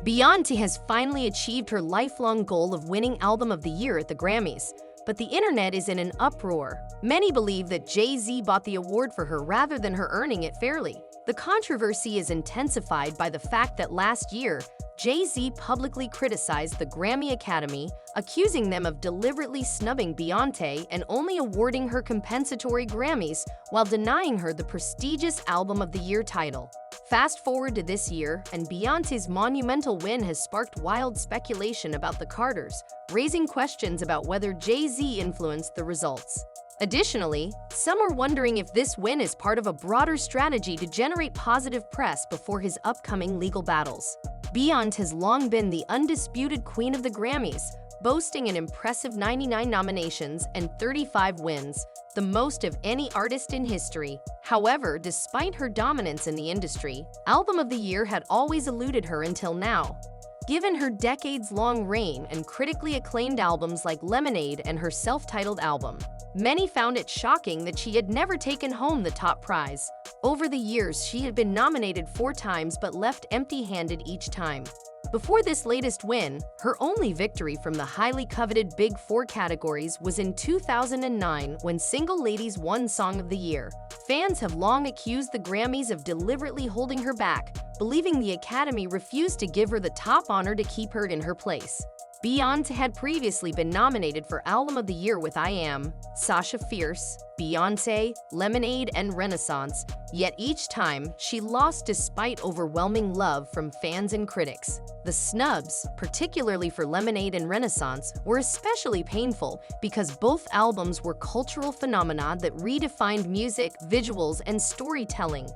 Beyoncé has finally achieved her lifelong goal of winning Album of the Year at the Grammys, but the internet is in an uproar. Many believe that Jay-Z bought the award for her rather than her earning it fairly. The controversy is intensified by the fact that last year, Jay-Z publicly criticized the Grammy Academy, accusing them of deliberately snubbing Beyoncé and only awarding her compensatory Grammys while denying her the prestigious Album of the Year title. Fast forward to this year, and Beyoncé's monumental win has sparked wild speculation about the Carters, raising questions about whether Jay-Z influenced the results. Additionally, some are wondering if this win is part of a broader strategy to generate positive press before his upcoming legal battles. Beyoncé has long been the undisputed queen of the Grammys, boasting an impressive 99 nominations and 35 wins, the most of any artist in history. However, despite her dominance in the industry, Album of the Year had always eluded her until now. Given her decades-long reign and critically acclaimed albums like Lemonade and her self-titled album, many found it shocking that she had never taken home the top prize. Over the years, she had been nominated 4 times but left empty-handed each time. Before this latest win, her only victory from the highly coveted Big Four categories was in 2009 when Single Ladies won Song of the Year. Fans have long accused the Grammys of deliberately holding her back, believing the Academy refused to give her the top honor to keep her in her place. Beyoncé had previously been nominated for Album of the Year with I Am, Sasha Fierce, Beyoncé, Lemonade, and Renaissance, yet each time she lost despite overwhelming love from fans and critics. The snubs, particularly for Lemonade and Renaissance, were especially painful because both albums were cultural phenomena that redefined music, visuals, and storytelling.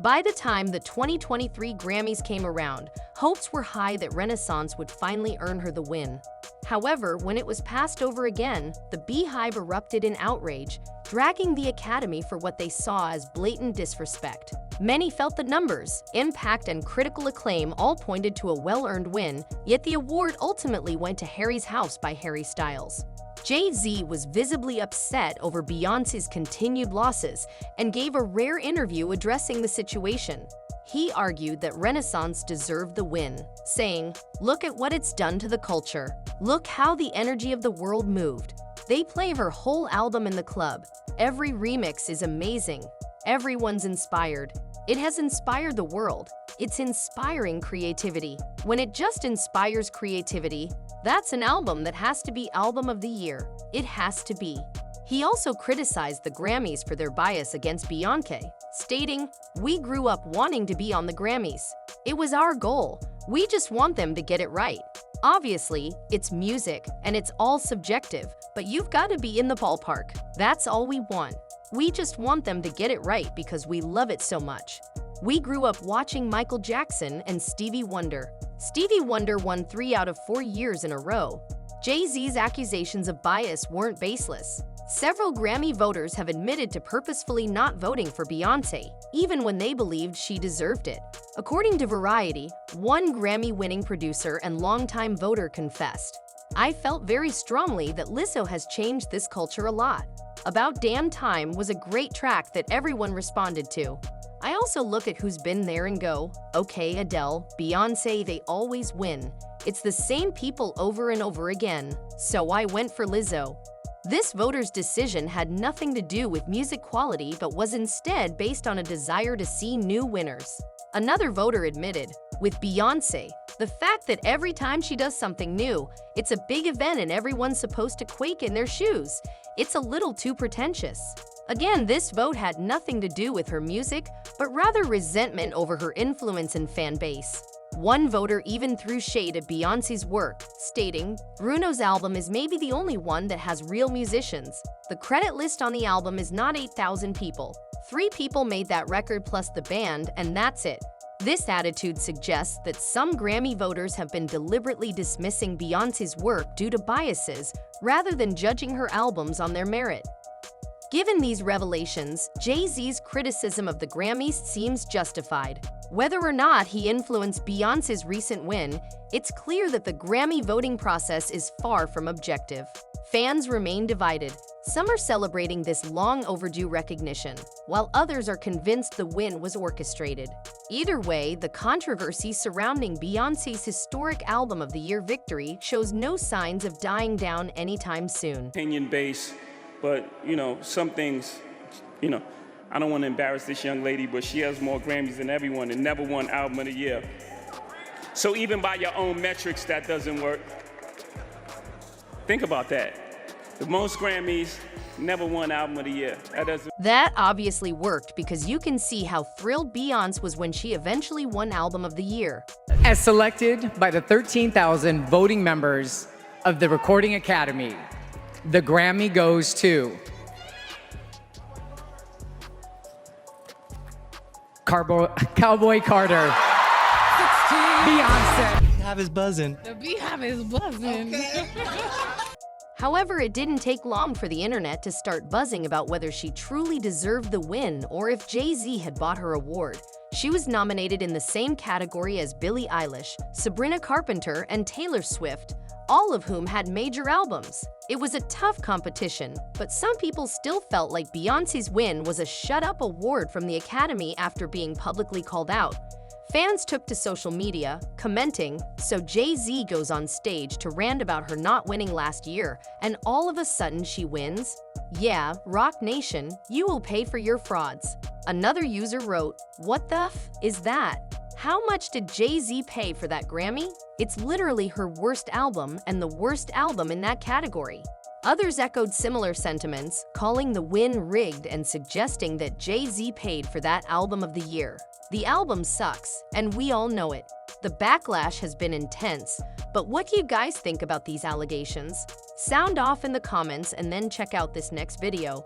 By the time the 2023 Grammys came around, hopes were high that Renaissance would finally earn her the win. However, when it was passed over again, the Beehive erupted in outrage, dragging the Academy for what they saw as blatant disrespect. Many felt the numbers, impact, and critical acclaim all pointed to a well-earned win, yet the award ultimately went to Harry's House by Harry Styles. Jay-Z was visibly upset over Beyoncé's continued losses and gave a rare interview addressing the situation. He argued that Renaissance deserved the win, saying, "Look at what it's done to the culture. Look how the energy of the world moved. They play her whole album in the club. Every remix is amazing. Everyone's inspired. It has inspired the world. It's inspiring creativity. When it just inspires creativity, that's an album that has to be Album of the Year. It has to be." He also criticized the Grammys for their bias against Beyoncé, stating, "We grew up wanting to be on the Grammys. It was our goal. We just want them to get it right. Obviously, it's music and it's all subjective, but you've got to be in the ballpark. That's all we want. We just want them to get it right because we love it so much. We grew up watching Michael Jackson and Stevie Wonder. Stevie Wonder won 3 out of 4 years in a row." Jay-Z's accusations of bias weren't baseless. Several Grammy voters have admitted to purposefully not voting for Beyoncé, even when they believed she deserved it. According to Variety, one Grammy-winning producer and longtime voter confessed, "I felt very strongly that Lizzo has changed this culture a lot. About Damn Time was a great track that everyone responded to. I also look at who's been there and go, okay, Adele, Beyoncé, they always win. It's the same people over and over again, so I went for Lizzo." This voter's decision had nothing to do with music quality but was instead based on a desire to see new winners. Another voter admitted, "With Beyoncé, the fact that every time she does something new, it's a big event and everyone's supposed to quake in their shoes. It's a little too pretentious." Again, this vote had nothing to do with her music, but rather resentment over her influence and fan base. One voter even threw shade at Beyoncé's work, stating, "Bruno's album is maybe the only one that has real musicians. The credit list on the album is not 8,000 people. 3 people made that record plus the band, and that's it." This attitude suggests that some Grammy voters have been deliberately dismissing Beyoncé's work due to biases rather than judging her albums on their merit. Given these revelations, Jay-Z's criticism of the Grammys seems justified. Whether or not he influenced Beyoncé's recent win, it's clear that the Grammy voting process is far from objective. Fans remain divided. Some are celebrating this long-overdue recognition, while others are convinced the win was orchestrated. Either way, the controversy surrounding Beyoncé's historic Album of the Year victory shows no signs of dying down anytime soon. Opinion-based, but, some things, I don't want to embarrass this young lady, but she has more Grammys than everyone and never won Album of the Year. So even by your own metrics, that doesn't work. Think about that. The most Grammys, never won Album of the Year. That obviously worked because you can see how thrilled Beyoncé was when she eventually won Album of the Year. As selected by the 13,000 voting members of the Recording Academy, the Grammy goes to Cowboy Carter. Beyoncé. The beehive is buzzing. The beehive is buzzing. Okay. However, it didn't take long for the internet to start buzzing about whether she truly deserved the win or if Jay-Z had bought her award. She was nominated in the same category as Billie Eilish, Sabrina Carpenter, and Taylor Swift, all of whom had major albums. It was a tough competition, but some people still felt like Beyoncé's win was a shut-up award from the Academy after being publicly called out. Fans took to social media, commenting, so Jay-Z goes on stage to rant about her not winning last year, and all of a sudden she wins? Yeah, Rock Nation, you will pay for your frauds. Another user wrote, "What the f is that? How much did Jay-Z pay for that Grammy? It's literally her worst album and the worst album in that category." Others echoed similar sentiments, calling the win rigged and suggesting that Jay-Z paid for that Album of the Year. The album sucks, and we all know it. The backlash has been intense, but what do you guys think about these allegations? Sound off in the comments and then check out this next video.